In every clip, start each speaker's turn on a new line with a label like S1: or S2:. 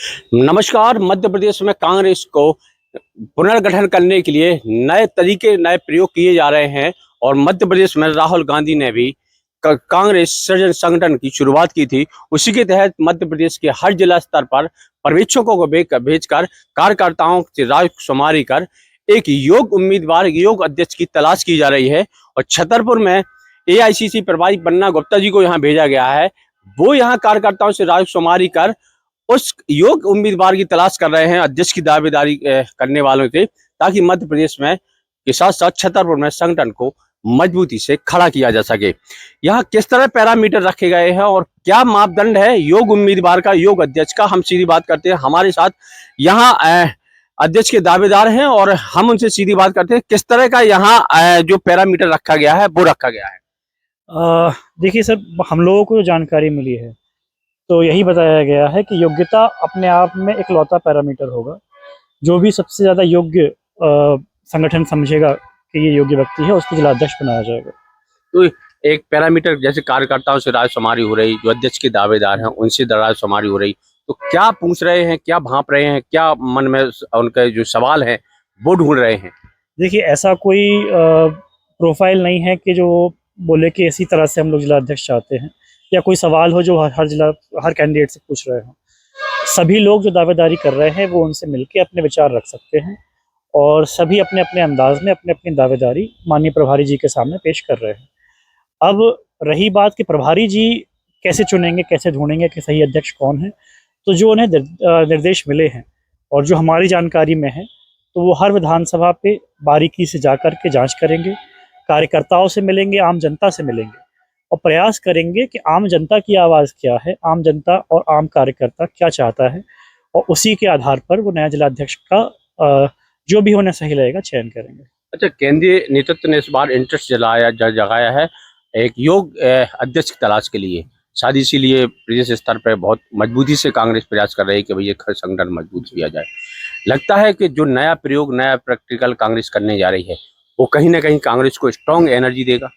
S1: नमस्कार। मध्य प्रदेश में कांग्रेस को पुनर्गठन करने के लिए नए तरीके, नए प्रयोग किए जा रहे हैं और मध्य प्रदेश में राहुल गांधी ने भी कांग्रेस सृजन संगठन की शुरुआत की थी। उसी के तहत मध्य प्रदेश के हर जिला स्तर पर पर्यवेक्षकों को भेजकर कार्यकर्ताओं से राय शुमारी कर एक योग्य उम्मीदवार, योग अध्यक्ष की तलाश की जा रही है। और छतरपुर में एआईसीसी प्रभारी बन्ना गुप्ता जी को यहाँ भेजा गया है। वो यहाँ कार्यकर्ताओं से राय शुमारी कर उस योग्य उम्मीदवार की तलाश कर रहे हैं, अध्यक्ष की दावेदारी करने वालों से, ताकि मध्य प्रदेश में के साथ साथ छतरपुर में संगठन को मजबूती से खड़ा किया जा सके। यहाँ किस तरह पैरामीटर रखे गए हैं और क्या मापदंड है योग उम्मीदवार का, योग अध्यक्ष का, हम सीधी बात करते हैं। हमारे साथ यहाँ अध्यक्ष के दावेदार हैं और हम उनसे सीधी बात करते हैं किस तरह का यहाँ जो पैरामीटर रखा गया है वो रखा गया है।
S2: देखिए सर, हम लोगों को जो जानकारी मिली है तो यही बताया गया है कि योग्यता अपने आप में एक लौता पैरामीटर होगा। जो भी सबसे ज़्यादा योग्य संगठन समझेगा कि ये योग्य व्यक्ति है, उसको जिलाध्यक्ष बनाया जाएगा।
S1: तो एक पैरामीटर जैसे कार्यकर्ताओं से राय शुमारी हो रही, जो अध्यक्ष के दावेदार हैं उनसे राय शुमारी हो रही, तो क्या पूछ रहे हैं, क्या भांप रहे हैं, क्या मन में उनके जो सवाल है वो ढूंढ रहे हैं?
S2: देखिए, ऐसा कोई प्रोफाइल नहीं है कि जो बोले कि इसी तरह से हम लोग जिलाध्यक्ष चाहते हैं, या कोई सवाल हो जो हर कैंडिडेट से पूछ रहे हो। सभी लोग जो दावेदारी कर रहे हैं वो उनसे मिलके अपने विचार रख सकते हैं और सभी अपने अपने अंदाज में अपनी अपनी दावेदारी माननीय प्रभारी जी के सामने पेश कर रहे हैं। अब रही बात कि प्रभारी जी कैसे चुनेंगे, कैसे ढूंढेंगे कि सही अध्यक्ष कौन है, तो जो उन्हें निर्देश मिले हैं और जो हमारी जानकारी में है, तो वो हर विधानसभा पे बारीकी से जा कर के जाँच करेंगे, कार्यकर्ताओं से मिलेंगे, आम जनता से मिलेंगे और प्रयास करेंगे कि आम जनता की आवाज़ क्या है, आम जनता और आम कार्यकर्ता क्या चाहता है, और उसी के आधार पर वो नया जिलाध्यक्ष का जो भी उन्हें सही लगेगा चयन करेंगे।
S1: अच्छा, केंद्रीय नेतृत्व ने इस बार इंटरेस्ट जगाया है एक योग अध्यक्ष की तलाश के लिए। शायद इसीलिए प्रदेश स्तर पर बहुत मजबूती से कांग्रेस प्रयास कर रही है कि भैया संगठन मजबूत किया जाए। लगता है कि जो नया प्रयोग, नया प्रैक्टिकल कांग्रेस करने जा रही है वो कहीं ना कहीं कांग्रेस को स्ट्रॉन्ग एनर्जी देगा।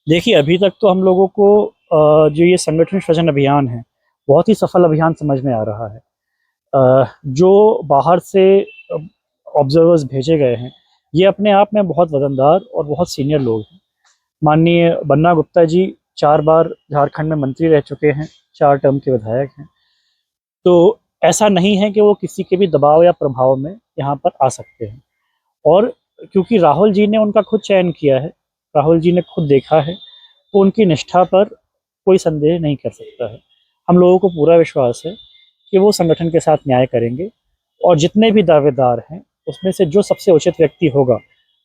S2: देखिए, अभी तक तो हम लोगों को जो ये संगठन सृजन अभियान है, बहुत ही सफल अभियान समझ में आ रहा है। जो बाहर से ऑब्जर्वर्स भेजे गए हैं, ये अपने आप में बहुत वजनदार और बहुत सीनियर लोग हैं। माननीय बन्ना गुप्ता जी 4 बार झारखंड में मंत्री रह चुके हैं, 4 टर्म के विधायक हैं। तो ऐसा नहीं है कि वो किसी के भी दबाव या प्रभाव में यहाँ पर आ सकते हैं। और क्योंकि राहुल जी ने उनका खुद चयन किया है, राहुल जी ने खुद देखा है, तो उनकी निष्ठा पर कोई संदेह नहीं कर सकता है। हम लोगों को पूरा विश्वास है कि वो संगठन के साथ न्याय करेंगे और जितने भी दावेदार हैं उसमें से जो सबसे उचित व्यक्ति होगा,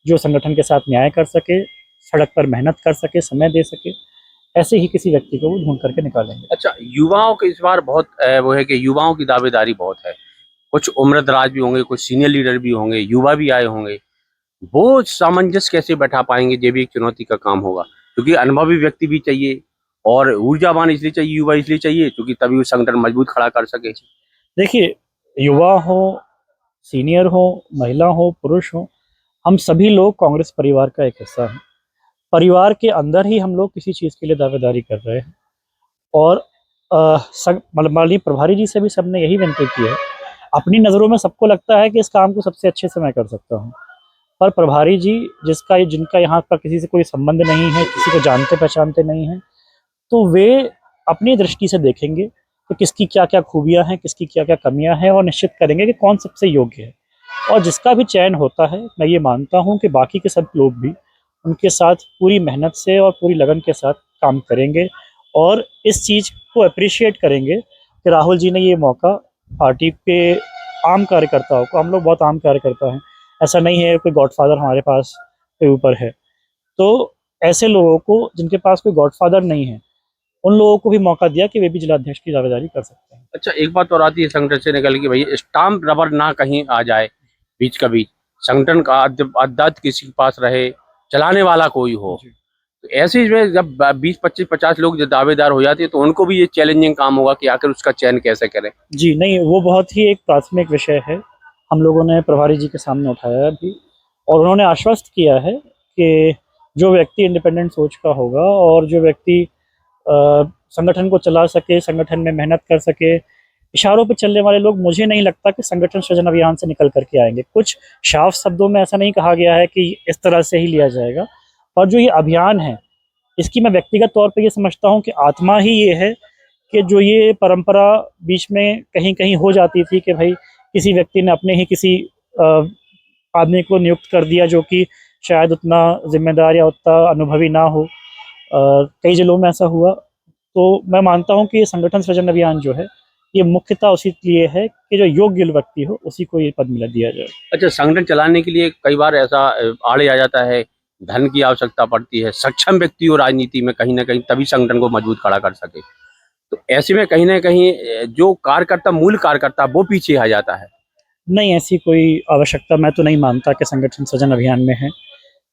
S2: जो संगठन के साथ न्याय कर सके, सड़क पर मेहनत कर सके, समय दे सके, ऐसे ही किसी व्यक्ति को वो ढूंढ करके निकालेंगे।
S1: अच्छा, युवाओं के इस बार बहुत वो है कि युवाओं की दावेदारी बहुत है। कुछ उम्रदराज भी होंगे, कुछ सीनियर लीडर भी होंगे, युवा भी आए होंगे। वो सामंजस्य कैसे बैठा पाएंगे, ये भी एक चुनौती का काम होगा, क्योंकि अनुभवी व्यक्ति भी चाहिए और ऊर्जावान इसलिए चाहिए, युवा इसलिए चाहिए क्योंकि तभी वो संगठन मजबूत खड़ा कर सके।
S2: देखिए, युवा हो, सीनियर हो, महिला हो, पुरुष हो, हम सभी लोग कांग्रेस परिवार का एक हिस्सा हैं। परिवार के अंदर ही हम लोग किसी चीज़ के लिए दावेदारी कर रहे हैं और माननीय प्रभारी जी से भी सबने यही विनती की है। अपनी नज़रों में सबको लगता है कि इस काम को सबसे अच्छे से मैं कर सकता हूँ, पर प्रभारी जी जिनका यहाँ पर किसी से कोई संबंध नहीं है, किसी को जानते पहचानते नहीं हैं, तो वे अपनी दृष्टि से देखेंगे कि किसकी क्या-क्या खूबियाँ हैं, किसकी क्या-क्या कमियाँ हैं और निश्चित करेंगे कि कौन सबसे योग्य है। और जिसका भी चयन होता है, मैं ये मानता हूँ कि बाकी के सब लोग भी उनके साथ पूरी मेहनत से और पूरी लगन के साथ काम करेंगे और इस चीज़ को एप्रिशिएट करेंगे कि राहुल जी ने ये मौका पार्टी के आम कार्यकर्ताओं को, हम लोग बहुत आम कार्यकर्ता हैं, ऐसा नहीं है कोई गॉडफादर हमारे पास के ऊपर है, तो ऐसे लोगों को जिनके पास कोई गॉडफादर नहीं है, उन लोगों को भी मौका दिया कि वे भी जिलाध्यक्ष की दावेदारी कर सकते हैं।
S1: अच्छा, एक बात और आती है संगठन से निकल के, भैया स्टाम्प रबर ना कहीं आ जाए बीच का बीच, संगठन का अध्यक्ष किसी के पास रहे, चलाने वाला कोई हो। तो ऐसे में जब 20, 25, 50 लोग जो दावेदार हो जाते हैं तो उनको भी ये चैलेंजिंग काम होगा कि आखिर उसका चयन कैसे करें।
S2: जी नहीं, वो बहुत ही एक प्राथमिक विषय है। हम लोगों ने प्रभारी जी के सामने उठाया है अभी और उन्होंने आश्वस्त किया है कि जो व्यक्ति इंडिपेंडेंट सोच का होगा और जो व्यक्ति संगठन को चला सके, संगठन में मेहनत कर सके, इशारों पे चलने वाले लोग मुझे नहीं लगता कि संगठन सृजन अभियान से निकल करके आएंगे। कुछ साफ शब्दों में ऐसा नहीं कहा गया है कि इस तरह से ही लिया जाएगा। और जो ये अभियान है, इसकी मैं व्यक्तिगत तौर पे ये समझता हूँ कि आत्मा ही ये है कि जो ये परंपरा बीच में कहीं कहीं हो जाती थी कि भाई किसी व्यक्ति ने अपने ही किसी आदमी को नियुक्त कर दिया जो कि शायद उतना जिम्मेदार या उतना अनुभवी ना हो। कई जिलों में ऐसा हुआ। तो मैं मानता हूँ कि ये संगठन सृजन अभियान जो है, ये मुख्यतः उसी लिए है कि जो योग्य व्यक्ति हो उसी को ये पद मिला दिया जाए।
S1: अच्छा, संगठन चलाने के लिए कई बार ऐसा आड़े आ जाता है, धन की आवश्यकता पड़ती है, सक्षम व्यक्ति हो राजनीति में कहीं ना कहीं तभी संगठन को मजबूत खड़ा कर सके। तो ऐसे में कहीं ना कहीं जो कार्यकर्ता मूल कार्यकर्ता वो पीछे आ जाता है।
S2: नहीं, ऐसी कोई आवश्यकता मैं तो नहीं मानता कि संगठन सृजन अभियान में है।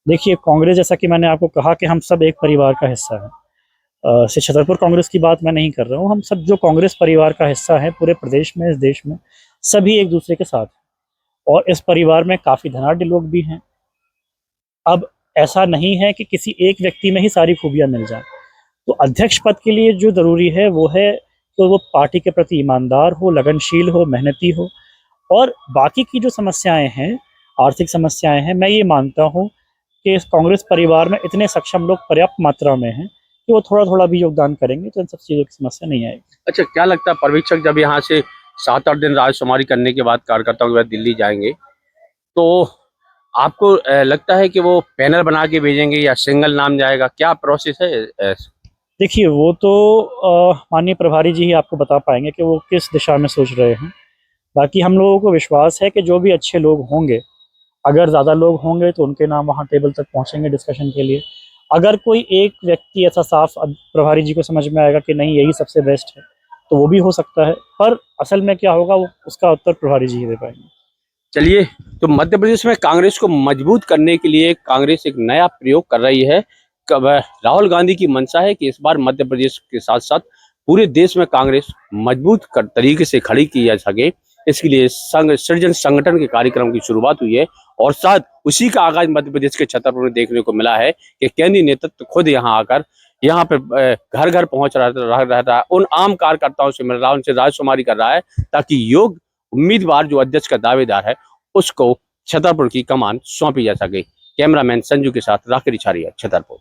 S2: देखिए, कांग्रेस, जैसा कि मैंने आपको कहा कि हम सब एक परिवार का हिस्सा है। सिर्फ छतरपुर कांग्रेस की बात मैं नहीं कर रहा हूँ। हम सब जो कांग्रेस परिवार का हिस्सा है पूरे प्रदेश में, इस देश में, सभी एक दूसरे के साथ हैं। और इस परिवार में काफ़ी धनाढ्य लोग भी हैं। अब ऐसा नहीं है कि किसी एक व्यक्ति में ही सारी खूबियाँ मिल जाएँ। तो अध्यक्ष पद के लिए जो ज़रूरी है वो है तो वो पार्टी के प्रति ईमानदार हो, लगनशील हो, मेहनती हो। और बाकी की जो समस्याएँ हैं, आर्थिक समस्याएँ हैं, मैं ये मानता हूँ कि इस कांग्रेस परिवार में इतने सक्षम लोग पर्याप्त मात्रा में हैं कि वो थोड़ा-थोड़ा भी योगदान करेंगे तो इन सब चीज़ों की समस्या नहीं आएगी।
S1: अच्छा, क्या लगता है पर्यवेक्षक जब यहाँ से 7-8 दिन राजकुमारी करने के बाद कार्यकर्ताओं के बाद दिल्ली जाएंगे, तो आपको लगता है कि वो पैनल बना के भेजेंगे या सिंगल नाम जाएगा? क्या प्रोसेस है?
S2: देखिए, वो तो माननीय प्रभारी जी ही आपको बता पाएँगे कि वो किस दिशा में सोच रहे हैं। बाकी हम लोगों को विश्वास है कि जो भी अच्छे लोग होंगे, अगर ज़्यादा लोग होंगे तो उनके नाम वहाँ टेबल तक पहुँचेंगे डिस्कशन के लिए। अगर कोई एक व्यक्ति ऐसा साफ प्रभारी जी को समझ में आएगा कि नहीं यही सबसे बेस्ट है, तो वो भी हो सकता है। पर असल में क्या होगा वो उसका उत्तर प्रभारी जी ही दे पाएँगे।
S1: चलिए, तो मध्य प्रदेश में कांग्रेस को मजबूत करने के लिए कांग्रेस एक नया प्रयोग कर रही है। राहुल गांधी की मंशा है कि इस बार मध्य प्रदेश के साथ साथ पूरे देश में कांग्रेस मजबूत तरीके से खड़ी की जा सके। इसके लिए सृजन संगठन के कार्यक्रम की शुरुआत हुई है और साथ उसी का आगाज मध्य प्रदेश के छतरपुर में देखने को मिला है कि केंद्रीय नेतृत्व खुद यहाँ आकर यहाँ पे घर घर पहुंच रहा है, उन आम कार्यकर्ताओं से मिल रहा है, उनसे राजकुमारी कर रहा है ताकि योग उम्मीदवार जो अध्यक्ष का दावेदार है उसको छतरपुर की कमान सौंपी जा सके। कैमरामैन संजू के साथ राकेश रिछारिया, छतरपुर।